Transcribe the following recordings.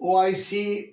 OIC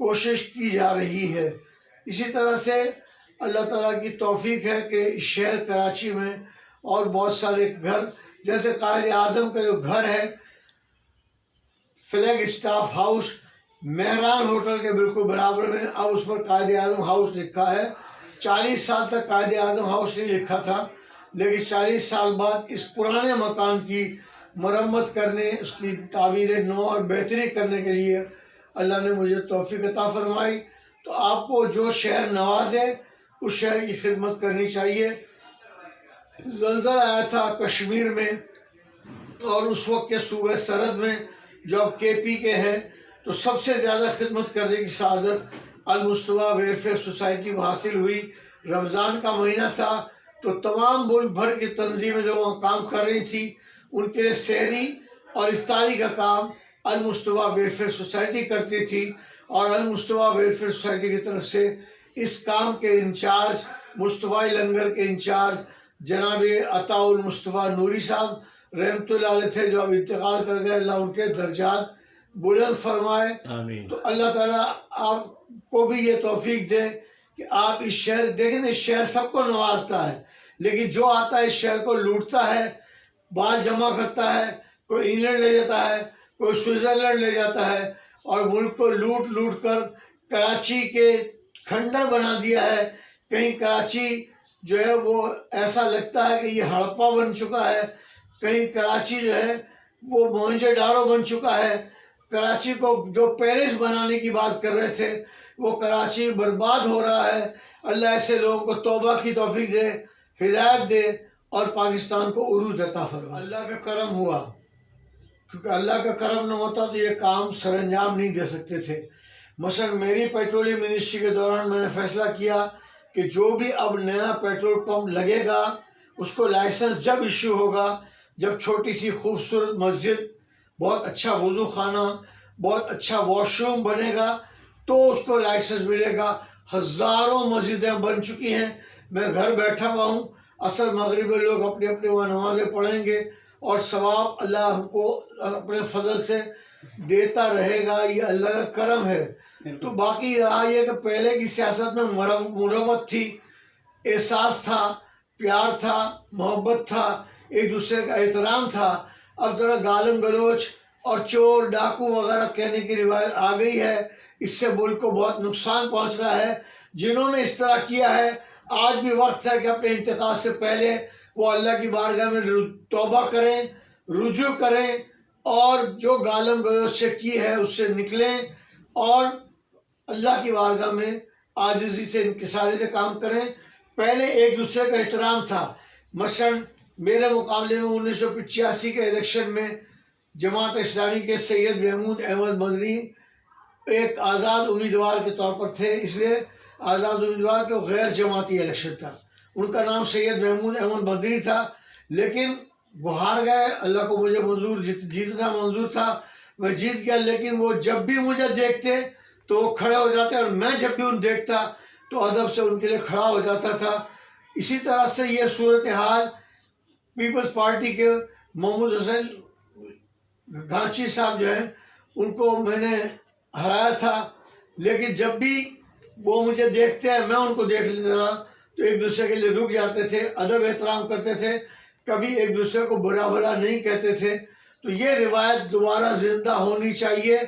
کوشش کی جا رہی ہے۔ اسی طرح سے اللہ تعالیٰ کی توفیق ہے کہ شہر کراچی میں اور بہت سارے گھر، جیسے قائد اعظم کا جو گھر ہے flag staff house Mehran hotel کے بالکل برابر میں، اب اس پر قائد اعظم ہاؤس لکھا ہے۔ 40 سال تک قائد اعظم ہاؤس نہیں لکھا تھا، لیکن 40 سال بعد اس پرانے مکان کی مرمت کرنے، اس کی تعمیر نو اور بہتری کرنے کے لیے اللہ نے مجھے توفیق عطا فرمائی۔ تو آپ کو جو شہر نواز ہے اس شہر کی خدمت کرنی چاہیے۔ زلزلہ آیا تھا کشمیر میں، اور اس وقت کے صوبہ سرحد میں جو اب کے پی کے ہے، تو سب سے زیادہ خدمت کرنے کی سعادت المصطفیٰ ویلفیئر سوسائٹی کو حاصل ہوئی۔ رمضان کا مہینہ تھا تو تمام ملک بھر کی تنظیمیں جو وہاں کام کر رہی تھی ان کے لیے سحری اور افطاری کا کام المصطفیٰ ویلفیئر سوسائٹی کرتی تھی، اور المصطفیٰ ویلفیئر سوسائٹی کی طرف سے اس کام کے انچارج، مصطفی لنگر کے انچارج جناب عطاء المصطفیٰ نوری صاحب رحمۃ اللہ علیہ تھے، جو اب انتقال کر گئے۔ اللہ ان کے درجات بلند فرمائے۔ آمین۔ تو اللہ تعالیٰ آپ کو بھی یہ توفیق دے کہ آپ اس شہر، دیکھیں اس شہر سب کو نوازتا ہے، لیکن جو آتا ہے اس شہر کو لوٹتا ہے، بال جمع کرتا ہے، کوئی انگلینڈ لے جاتا ہے، کوئی سوئٹزرلینڈ لے جاتا ہے، اور ملک کو لوٹ لوٹ کر کراچی کے کھنڈر بنا دیا ہے۔ کہیں کراچی جو ہے وہ ایسا لگتا ہے کہ یہ ہڑپا بن چکا ہے، کہیں کراچی جو ہے وہ موہنجو ڈارو بن چکا ہے۔ کراچی کو جو پیرس بنانے کی بات کر رہے تھے وہ کراچی برباد ہو رہا ہے۔ اللہ ایسے لوگوں کو توبہ کی توفیق دے، ہدایت دے، اور پاکستان کو عروج عطا فرمائے۔ اللہ کا کرم ہوا، کیونکہ اللہ کا کرم نہ ہوتا تو یہ کام سر انجام نہیں دے سکتے تھے۔ مثلا میری پیٹرولیم منسٹری کے دوران میں نے فیصلہ کیا کہ جو بھی اب نیا پیٹرول پمپ لگے گا اس کو لائسنس جب ایشو ہوگا جب چھوٹی سی خوبصورت مسجد، بہت اچھا وضو خانہ، بہت اچھا واش روم بنے گا تو اس کو لائسنس ملے گا۔ ہزاروں مسجدیں بن چکی ہیں، میں گھر بیٹھا ہوا ہوں، عصر مغرب میں لوگ اپنے اپنے وہاں نمازیں پڑھیں گے، اور ثواب اللہ ہم کو اپنے فضل سے دیتا رہے گا۔ یہ اللہ کا کرم ہے۔ تو باقی رہا یہ کہ پہلے کی سیاست میں مروت تھی، احساس تھا، پیار تھا، محبت تھا، ایک دوسرے کا احترام تھا۔ اب ذرا گالم گلوچ اور چور ڈاکو وغیرہ کہنے کی روایت آ گئی ہے، اس سے ملک کو بہت نقصان پہنچ رہا ہے۔ جنہوں نے اس طرح کیا ہے آج بھی وقت ہے کہ اپنے انتقال سے پہلے وہ اللہ کی بارگاہ میں توبہ کریں، رجوع کریں، اور جو گالم گلوچ سے کی ہے اس سے نکلیں، اور اللہ کی بارگاہ میں عاجزی سے انکساری سے کام کریں۔ پہلے ایک دوسرے کا احترام تھا۔ مثلا میرے مقابلے میں 1985 کے الیکشن میں جماعت اسلامی کے سید محمود احمد مدنی ایک آزاد امیدوار کے طور پر تھے، اس لیے آزاد امیدوار کے غیر جماعتی الیکشن تھا۔ ان کا نام سید محمود احمد مدنی تھا، لیکن وہ ہار گئے۔ اللہ کو مجھے جیتنا منظور تھا، میں جیت گیا، لیکن وہ جب بھی مجھے دیکھتے تو وہ کھڑے ہو جاتے، اور میں جب بھی ان دیکھتا تو ادب سے ان کے لیے کھڑا ہو جاتا تھا۔ اسی طرح سے یہ صورتحال پیپلز پارٹی کے محمود حسین گانچی صاحب جو ہیں ان کو میں نے ہرایا تھا، لیکن جب بھی وہ مجھے دیکھتے ہیں میں ان کو دیکھ لیتا تھا تو ایک دوسرے کے لیے رک جاتے تھے، ادب احترام کرتے تھے، کبھی ایک دوسرے کو برا بھلا نہیں کہتے تھے۔ تو یہ روایت دوبارہ زندہ ہونی چاہیے۔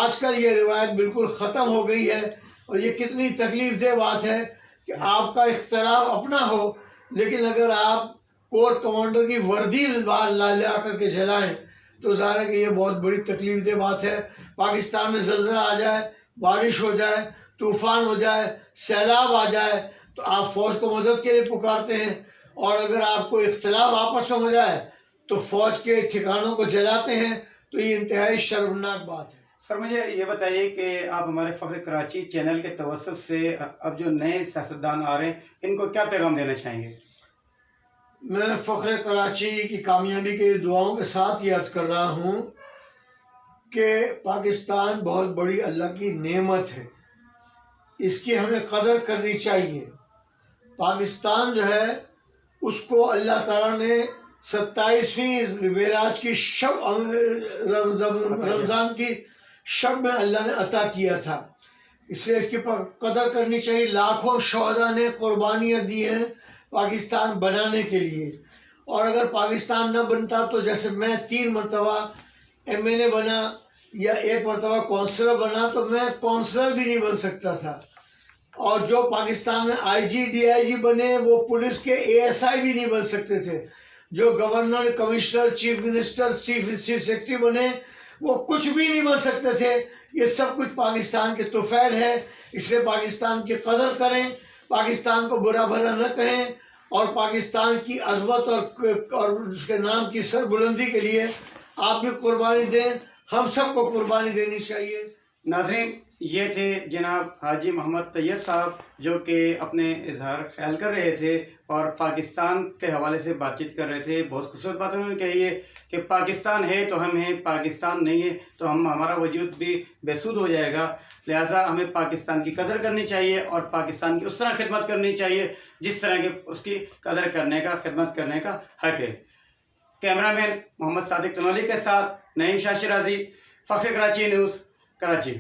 آج کل یہ روایت بالکل ختم ہو گئی ہے، اور یہ کتنی تکلیف دہ بات ہے کہ آپ کا اختلاف اپنا ہو، لیکن اگر آپ کور کمانڈر کی وردی لا کر کے جلائیں تو ظاہر ہے کہ یہ بہت بڑی تکلیف دہ بات ہے۔ پاکستان میں زلزلہ آ جائے، بارش ہو جائے، طوفان ہو جائے، سیلاب آ جائے تو آپ فوج کو مدد کے لیے پکارتے ہیں، اور اگر آپ کو اختلاف آپس میں ہو جائے تو فوج کے ٹھکانوں کو جلاتے ہیں۔ تو یہ انتہائی شرمناک بات ہے۔ سر مجھے یہ بتائیے کہ آپ ہمارے فخر کراچی چینل کے توسط سے اب جو نئے سیاستدان آ رہے ہیں ان کو کیا پیغام دینا چاہیں گے؟ میں فخر کراچی کی کامیابی کے دعاؤں کے ساتھ یہ عرض کر رہا ہوں کہ پاکستان بہت بڑی اللہ کی نعمت ہے، اس کی ہمیں قدر کرنی چاہیے۔ پاکستان جو ہے اس کو اللہ تعالیٰ نے 27ویں معراج کی شب، رمضان کی شب میں اللہ نے عطا کیا تھا۔ اس لیے اس کی قدر کرنی چاہیے. لاکھوں شہداء نے قربانیاں دی ہیں پاکستان بنانے کے لیے، اور اگر پاکستان نہ بنتا تو جیسے میں 3 مرتبہ MNA بنا یا 1 مرتبہ کونسلر بنا تو میں کونسلر بھی نہیں بن سکتا تھا. اور جو پاکستان میں IG DIG بنے وہ پولیس کے ASI بھی نہیں بن سکتے تھے. جو governor, commissioner, chief minister, chief secretary بنے وہ کچھ بھی نہیں بن سکتے تھے. یہ سب کچھ پاکستان کے طفیل ہے. اس لیے پاکستان کی قدر کریں، پاکستان کو برا بھلا نہ کہیں، اور پاکستان کی عظمت اور اس کے نام کی سربلندی کے لیے آپ بھی قربانی دیں. ہم سب کو قربانی دینی چاہیے. ناظرین، یہ تھے جناب حاجی محمد طیب صاحب جو کہ اپنے اظہار خیال کر رہے تھے اور پاکستان کے حوالے سے بات چیت کر رہے تھے. بہت خوبصورت بات انہوں نے کہی ہے کہ پاکستان ہے تو ہم ہیں، پاکستان نہیں ہے تو ہمارا وجود بھی بے سود ہو جائے گا. لہٰذا ہمیں پاکستان کی قدر کرنی چاہیے اور پاکستان کی اس طرح خدمت کرنی چاہیے جس طرح کی اس کی قدر کرنے کا، خدمت کرنے کا حق ہے. کیمرہ مین محمد صادق تنولی کے ساتھ نعیم شاہ شرازی، فخر کراچی نیوز، کراچی.